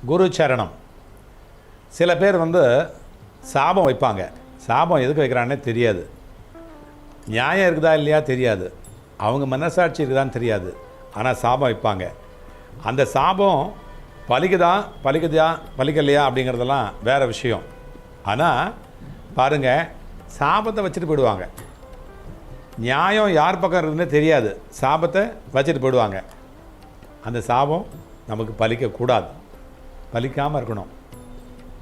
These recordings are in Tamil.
குரு சரணம். சில பேர் சாபம் வைப்பாங்க. சாபம் எதுக்கு வைக்கிறான்னே தெரியாது. நியாயம் இருக்குதா இல்லையா தெரியாது. அவங்க மனசாட்சி இருக்குதான்னு தெரியாது. ஆனால் சாபம் வைப்பாங்க. அந்த சாபம் பலிக்கலையா அப்படிங்கிறதெல்லாம் வேறு விஷயம். ஆனால் பாருங்கள், சாபத்தை வச்சுட்டு போயிடுவாங்க. நியாயம் யார் பக்கம் இருக்குதுன்னே தெரியாது. சாபத்தை வச்சுட்டு போயிடுவாங்க. அந்த சாபம் நமக்கு பலிக்கக்கூடாது. பலிக்காமல் இருக்கணும்.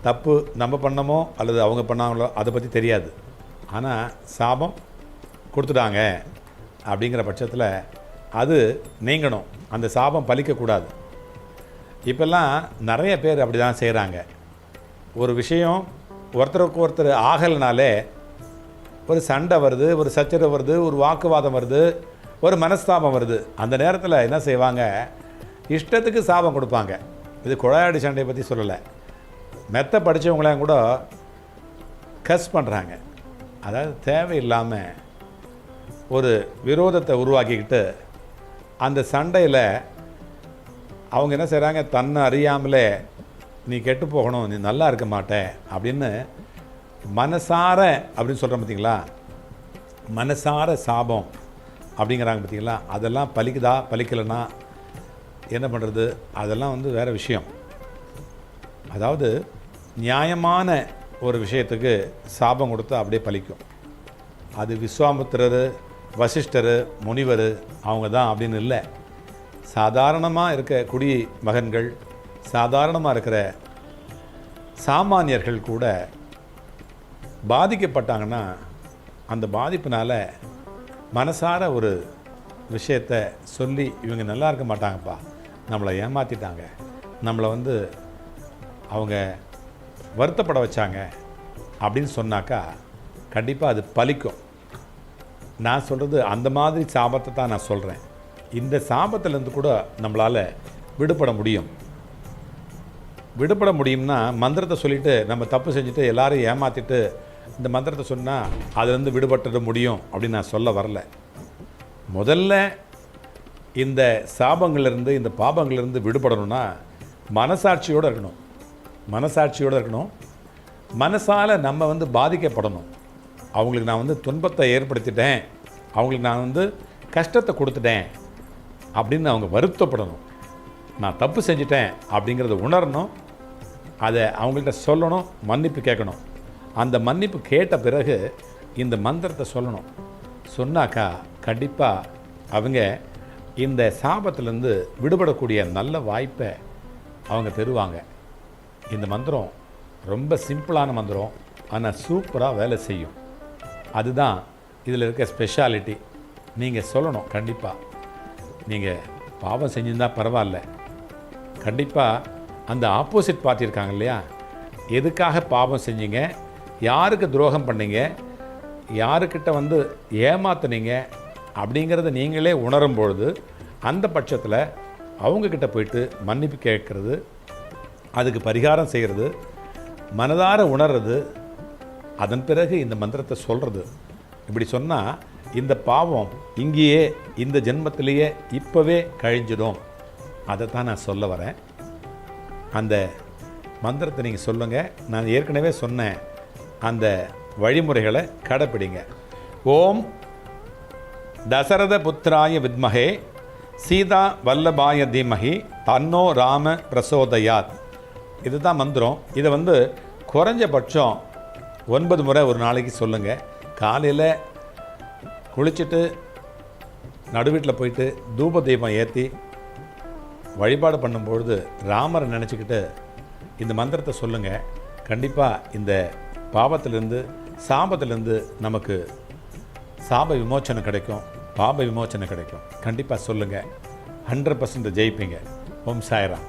தப்பு நம்ம பண்ணமோ அல்லது அவங்க பண்ணாங்களோ அதை பற்றி தெரியாது. ஆனால் சாபம் கொடுத்துட்டாங்க அப்படிங்கிற பட்சத்தில் அது நீங்கணும். அந்த சாபம் பலிக்கக்கூடாது. இப்போல்லாம் நிறைய பேர் அப்படி தான் செய்கிறாங்க. ஒரு விஷயம் ஒருத்தருக்கு ஒருத்தர் ஆகலைனாலே ஒரு சண்டை வருது, ஒரு சச்சரவு வருது, ஒரு வாக்குவாதம் வருது, ஒரு மனஸ்தாபம் வருது. அந்த நேரத்தில் என்ன செய்வாங்க, இஷ்டத்துக்கு சாபம் கொடுப்பாங்க. இது குழாயடி சண்டையை பற்றி சொல்லலை. மெத்த படித்தவங்களாம் கூட கஸ் பண்ணுறாங்க. அதாவது தேவையில்லாமல் ஒரு விரோதத்தை உருவாக்கிக்கிட்டு அந்த சண்டையில் அவங்க என்ன செய்கிறாங்க, தன்னை அறியாமலே நீ கெட்டு போகணும், நீ நல்லா இருக்க மாட்டே அப்படின்னு மனசார அப்படின்னு சொல்கிறோம் பார்த்தீங்களா. மனசார சாபம் அப்படிங்கிறாங்க பார்த்தீங்களா. அதெல்லாம் பலிக்குதா பலிக்கலைன்னா என்ன பண்ணுறது, அதெல்லாம் வேறு விஷயம். அதாவது நியாயமான ஒரு விஷயத்துக்கு சாபம் கொடுத்தா அப்படியே பலிக்கும். அது விஸ்வாமித்திரர், வசிஷ்டர், முனிவர் அவங்க தான் அப்படின்னு இல்லை. சாதாரணமாக இருக்க குடி மகன்கள், சாதாரணமாக இருக்கிற சாமானியர்கள் கூட பாதிக்கப்பட்டாங்கன்னா அந்த பாதிப்பினால் மனசார ஒரு விஷயத்தை சொல்லி இவங்க நல்லா இருக்க மாட்டாங்கப்பா, நம்மளை ஏமாற்றிட்டாங்க, நம்மளை அவங்க வருத்தப்பட வச்சாங்க அப்படின்னு சொன்னாக்கா கண்டிப்பாக அது பலிக்கும். நான் சொல்கிறது அந்த மாதிரி சாபத்தை தான் நான் சொல்கிறேன். இந்த சாபத்திலேருந்து கூட நம்மளால் விடுபட முடியும். விடுபட முடியும்னா மந்திரத்தை சொல்லிவிட்டு நம்ம தப்பு செஞ்சுட்டு எல்லாரையும் ஏமாற்றிட்டு இந்த மந்திரத்தை சொன்னால் அதுலேருந்து விடுபட்டுட முடியும் அப்படின்னு நான் சொல்ல வரல. முதல்ல இந்த சாபங்கள்லேருந்து, இந்த பாபங்கள்லேருந்து விடுபடணும்னா மனசாட்சியோடு இருக்கணும். மனசாட்சியோடு இருக்கணும். மனசால் நம்ம பாதிக்கப்படணும். அவங்களுக்கு நான் துன்பத்தை ஏற்படுத்திட்டேன், அவங்களுக்கு நான் கஷ்டத்தை கொடுத்துட்டேன் அப்படின்னு அவங்க வருத்தப்படணும். நான் தப்பு செஞ்சிட்டேன் அப்படிங்கிறத உணரணும். அதை அவங்கள்ட்ட சொல்லணும், மன்னிப்பு கேட்கணும். அந்த மன்னிப்பு கேட்ட பிறகு இந்த மந்திரத்தை சொல்லணும். சொன்னாக்கா கண்டிப்பாக அவங்க இந்த சாபத்திலேருந்து விடுபடக்கூடிய நல்ல வாய்ப்பை அவங்க பெறுவாங்க. இந்த மந்திரம் ரொம்ப சிம்பிளான மந்திரம், ஆனால் சூப்பராக வேலை செய்யும். அதுதான் இதில் இருக்க ஸ்பெஷாலிட்டி. நீங்கள் சொல்லணும். கண்டிப்பாக நீங்கள் பாவம் செஞ்சுருந்தால் பரவாயில்ல, கண்டிப்பாக அந்த ஆப்போசிட் பார்ட்டி இருக்காங்க இல்லையா, எதுக்காக பாவம் செஞ்சீங்க, யாருக்கு துரோகம் பண்ணீங்க, யாருக்கிட்ட ஏமாத்துனீங்க அப்படிங்கிறத நீங்களே உணரும்பொழுது அந்த பட்சத்தில் அவங்கக்கிட்ட போயிட்டு மன்னிப்பு கேட்குறது, அதுக்கு பரிகாரம் செய்கிறது, மனதார உணர்றது, அதன் பிறகு இந்த மந்திரத்தை சொல்கிறது. இப்படி சொன்னால் இந்த பாவம் இங்கேயே இந்த ஜென்மத்திலேயே இப்போவே கழிஞ்சிடும். அதை தான் நான் சொல்ல வரேன். அந்த மந்திரத்தை நீங்கள் சொல்லுங்கள். நான் ஏற்கனவே சொன்னேன் அந்த வழிமுறைகளை கடைப்பிடிங்க. ஓம் தசரத புத்திராய வித்மஹே சீதா வல்லபாய தீமஹி தன்னோ ராம பிரசோதயாத். இதுதான் மந்திரம். இதை குறைஞ்சபட்சம் 9 முறை ஒரு நாளைக்கு சொல்லுங்கள். காலையில் குளிச்சுட்டு நடுவீட்டில் போயிட்டு தூப தீபம் ஏற்றி வழிபாடு பண்ணும்பொழுது ராமரை நினச்சிக்கிட்டு இந்த மந்திரத்தை சொல்லுங்கள். கண்டிப்பாக இந்த பாவத்திலேருந்து, சாபத்திலேருந்து நமக்கு சாப விமோச்சனை கிடைக்கும், பாப விமோச்சனை கிடைக்கும். கண்டிப்பாக சொல்லுங்கள். 100% ஜெயிப்பீங்க. ஓம் சாய்ராம்.